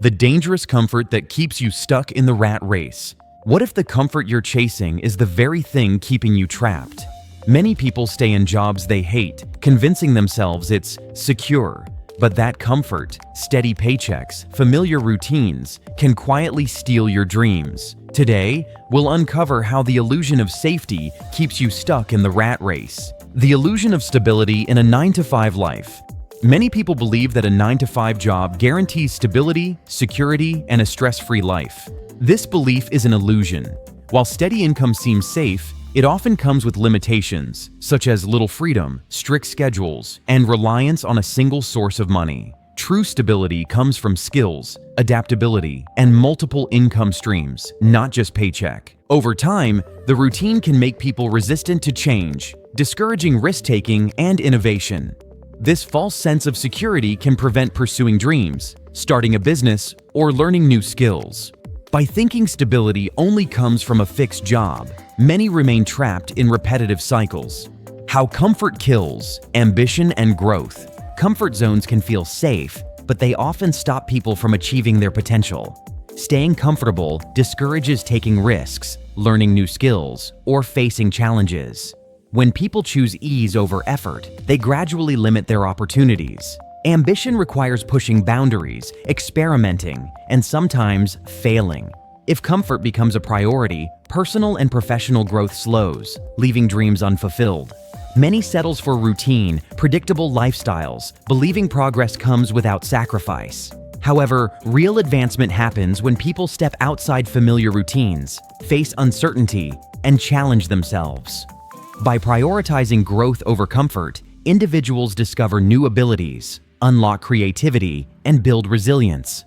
the dangerous comfort that keeps you stuck in the rat race. What if the comfort you're chasing is the very thing keeping you trapped? Many people stay in jobs they hate, convincing themselves it's secure. But that comfort, steady paychecks, familiar routines, can quietly steal your dreams. Today, we'll uncover how the illusion of safety keeps you stuck in the rat race. The illusion of stability in a 9-to-5 life. Many people believe that a 9-to-5 job guarantees stability, security, and a stress-free life. This belief is an illusion. While steady income seems safe, it often comes with limitations, such as little freedom, strict schedules, and reliance on a single source of money. True stability comes from skills, adaptability, and multiple income streams, not just paycheck. Over time, the routine can make people resistant to change, discouraging risk-taking and innovation. This false sense of security can prevent pursuing dreams, starting a business, or learning new skills. By thinking stability only comes from a fixed job, many remain trapped in repetitive cycles. How comfort kills ambition and growth. Comfort zones can feel safe, but they often stop people from achieving their potential. Staying comfortable discourages taking risks, learning new skills, or facing challenges. When people choose ease over effort, they gradually limit their opportunities. Ambition requires pushing boundaries, experimenting, and sometimes failing. If comfort becomes a priority, personal and professional growth slows, leaving dreams unfulfilled. Many settles for routine, predictable lifestyles, believing progress comes without sacrifice. However, real advancement happens when people step outside familiar routines, face uncertainty, and challenge themselves. By prioritizing growth over comfort, individuals discover new abilities, unlock creativity, and build resilience.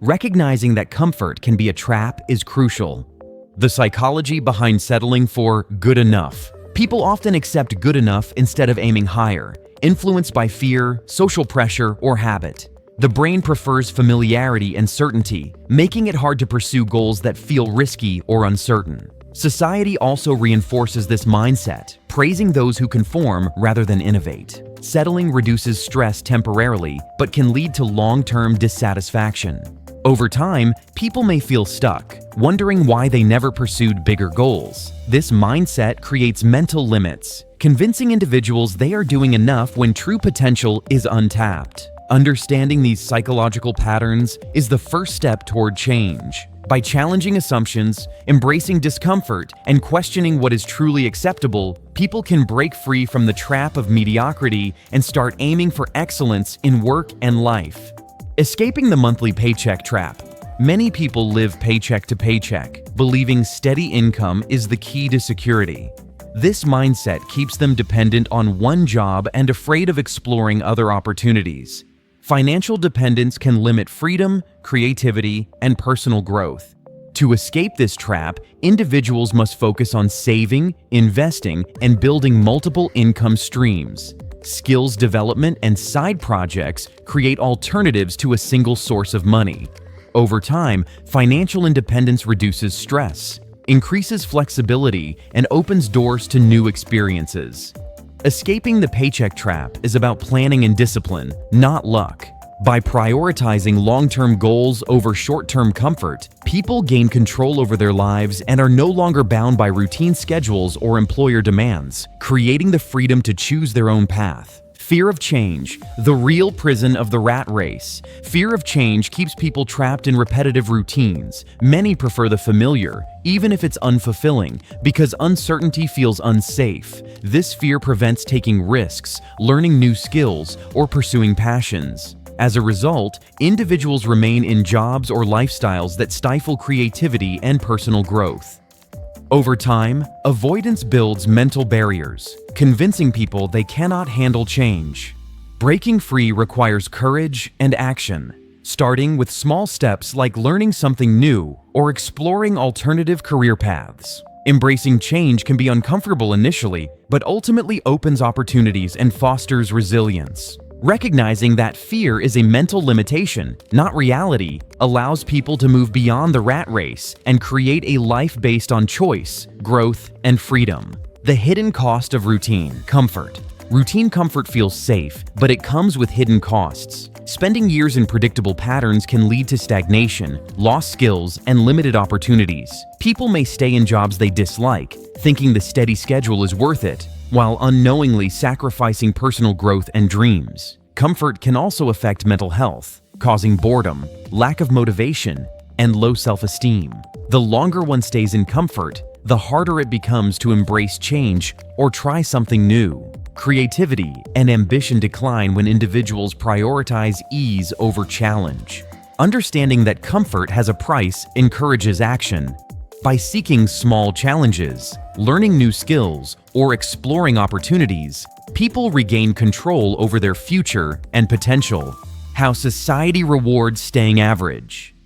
Recognizing that comfort can be a trap is crucial. The psychology behind settling for good enough. People often accept good enough instead of aiming higher, influenced by fear, social pressure, or habit. The brain prefers familiarity and certainty, making it hard to pursue goals that feel risky or uncertain. Society also reinforces this mindset, praising those who conform rather than innovate. Settling reduces stress temporarily, but can lead to long-term dissatisfaction. Over time, people may feel stuck, wondering why they never pursued bigger goals. This mindset creates mental limits, convincing individuals they are doing enough when true potential is untapped. Understanding these psychological patterns is the first step toward change. By challenging assumptions, embracing discomfort, and questioning what is truly acceptable, people can break free from the trap of mediocrity and start aiming for excellence in work and life. Escaping the monthly paycheck trap. Many people live paycheck to paycheck, believing steady income is the key to security. This mindset keeps them dependent on one job and afraid of exploring other opportunities. Financial dependence can limit freedom, creativity, and personal growth. To escape this trap, individuals must focus on saving, investing, and building multiple income streams. Skills development and side projects create alternatives to a single source of money. Over time, financial independence reduces stress, increases flexibility, and opens doors to new experiences. Escaping the paycheck trap is about planning and discipline, not luck. By prioritizing long-term goals over short-term comfort, people gain control over their lives and are no longer bound by routine schedules or employer demands, creating the freedom to choose their own path. Fear of change, the real prison of the rat race. Fear of change keeps people trapped in repetitive routines. Many prefer the familiar, even if it's unfulfilling, because uncertainty feels unsafe. This fear prevents taking risks, learning new skills, or pursuing passions. As a result, individuals remain in jobs or lifestyles that stifle creativity and personal growth. Over time, avoidance builds mental barriers, convincing people they cannot handle change. Breaking free requires courage and action, starting with small steps like learning something new or exploring alternative career paths. Embracing change can be uncomfortable initially, but ultimately opens opportunities and fosters resilience. Recognizing that fear is a mental limitation, not reality, allows people to move beyond the rat race and create a life based on choice, growth, and freedom. The hidden cost of routine, comfort. Routine comfort feels safe, but it comes with hidden costs. Spending years in predictable patterns can lead to stagnation, lost skills, and limited opportunities. People may stay in jobs they dislike, thinking the steady schedule is worth it, while unknowingly sacrificing personal growth and dreams. Comfort can also affect mental health, causing boredom, lack of motivation, and low self-esteem. The longer one stays in comfort, the harder it becomes to embrace change or try something new. Creativity and ambition decline when individuals prioritize ease over challenge. Understanding that comfort has a price encourages action. By seeking small challenges, learning new skills, or exploring opportunities, people regain control over their future and potential. How society rewards staying average.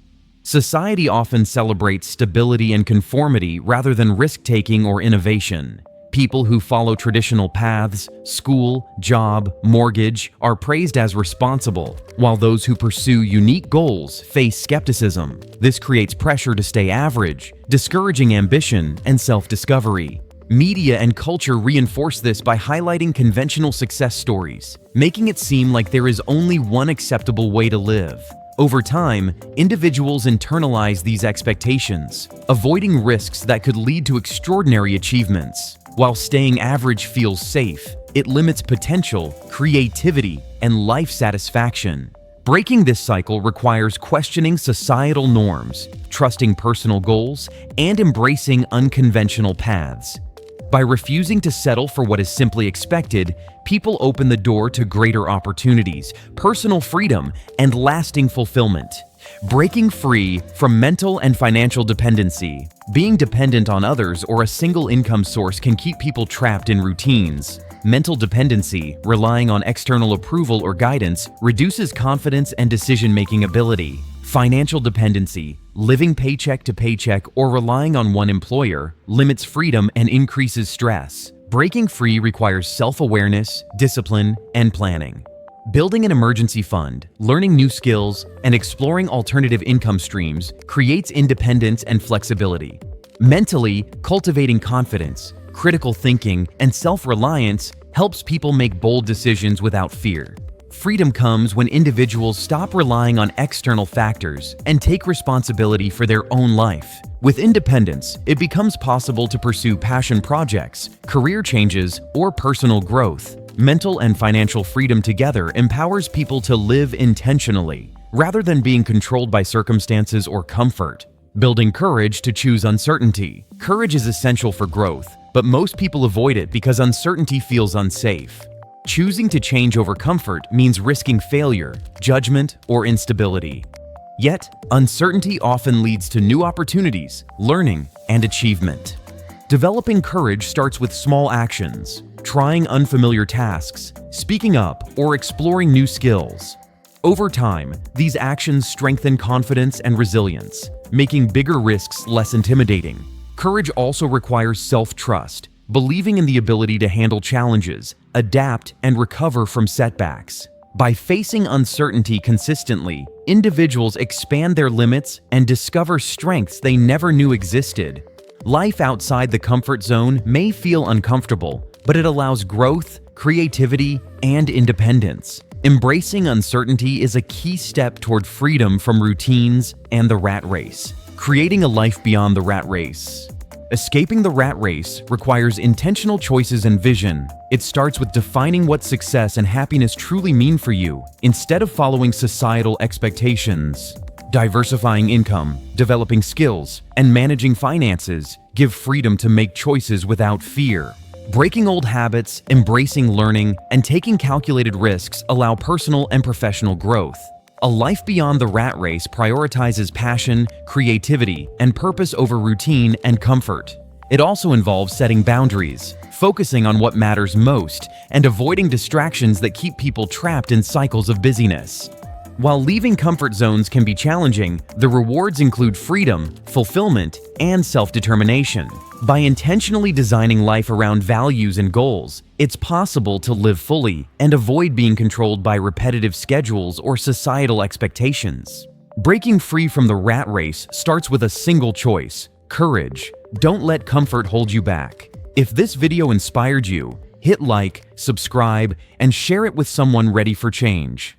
Society often celebrates stability and conformity rather than risk-taking or innovation. People who follow traditional paths, school, job, mortgage, are praised as responsible, while those who pursue unique goals face skepticism. This creates pressure to stay average, discouraging ambition and self-discovery. Media and culture reinforce this by highlighting conventional success stories, making it seem like there is only one acceptable way to live. Over time, individuals internalize these expectations, avoiding risks that could lead to extraordinary achievements. While staying average feels safe, it limits potential, creativity, and life satisfaction. Breaking this cycle requires questioning societal norms, trusting personal goals, and embracing unconventional paths. By refusing to settle for what is simply expected, people open the door to greater opportunities, personal freedom, and lasting fulfillment. Breaking free from mental and financial dependency. Being dependent on others or a single income source can keep people trapped in routines. Mental dependency, relying on external approval or guidance, reduces confidence and decision-making ability. Financial dependency, living paycheck to paycheck or relying on one employer, limits freedom and increases stress. Breaking free requires self-awareness, discipline, and planning. Building an emergency fund, learning new skills, and exploring alternative income streams creates independence and flexibility. Mentally, cultivating confidence, critical thinking, and self-reliance helps people make bold decisions without fear. Freedom comes when individuals stop relying on external factors and take responsibility for their own life. With independence, it becomes possible to pursue passion projects, career changes, or personal growth. Mental and financial freedom together empowers people to live intentionally, rather than being controlled by circumstances or comfort. Building courage to choose uncertainty. Courage is essential for growth, but most people avoid it because uncertainty feels unsafe. Choosing to change over comfort means risking failure, judgment, or instability. Yet, uncertainty often leads to new opportunities, learning, and achievement. Developing courage starts with small actions, trying unfamiliar tasks, speaking up, or exploring new skills. Over time, these actions strengthen confidence and resilience, making bigger risks less intimidating. Courage also requires self-trust, believing in the ability to handle challenges, adapt, and recover from setbacks. By facing uncertainty consistently, individuals expand their limits and discover strengths they never knew existed. Life outside the comfort zone may feel uncomfortable, but it allows growth, creativity, and independence. Embracing uncertainty is a key step toward freedom from routines and the rat race. Creating a life beyond the rat race. Escaping the rat race requires intentional choices and vision. It starts with defining what success and happiness truly mean for you, instead of following societal expectations. Diversifying income, developing skills, and managing finances give freedom to make choices without fear. Breaking old habits, embracing learning, and taking calculated risks allow personal and professional growth. A life beyond the rat race prioritizes passion, creativity, and purpose over routine and comfort. It also involves setting boundaries, focusing on what matters most, and avoiding distractions that keep people trapped in cycles of busyness. While leaving comfort zones can be challenging, the rewards include freedom, fulfillment, and self-determination. By intentionally designing life around values and goals, it's possible to live fully and avoid being controlled by repetitive schedules or societal expectations. Breaking free from the rat race starts with a single choice: courage. Don't let comfort hold you back. If this video inspired you, hit like, subscribe, and share it with someone ready for change.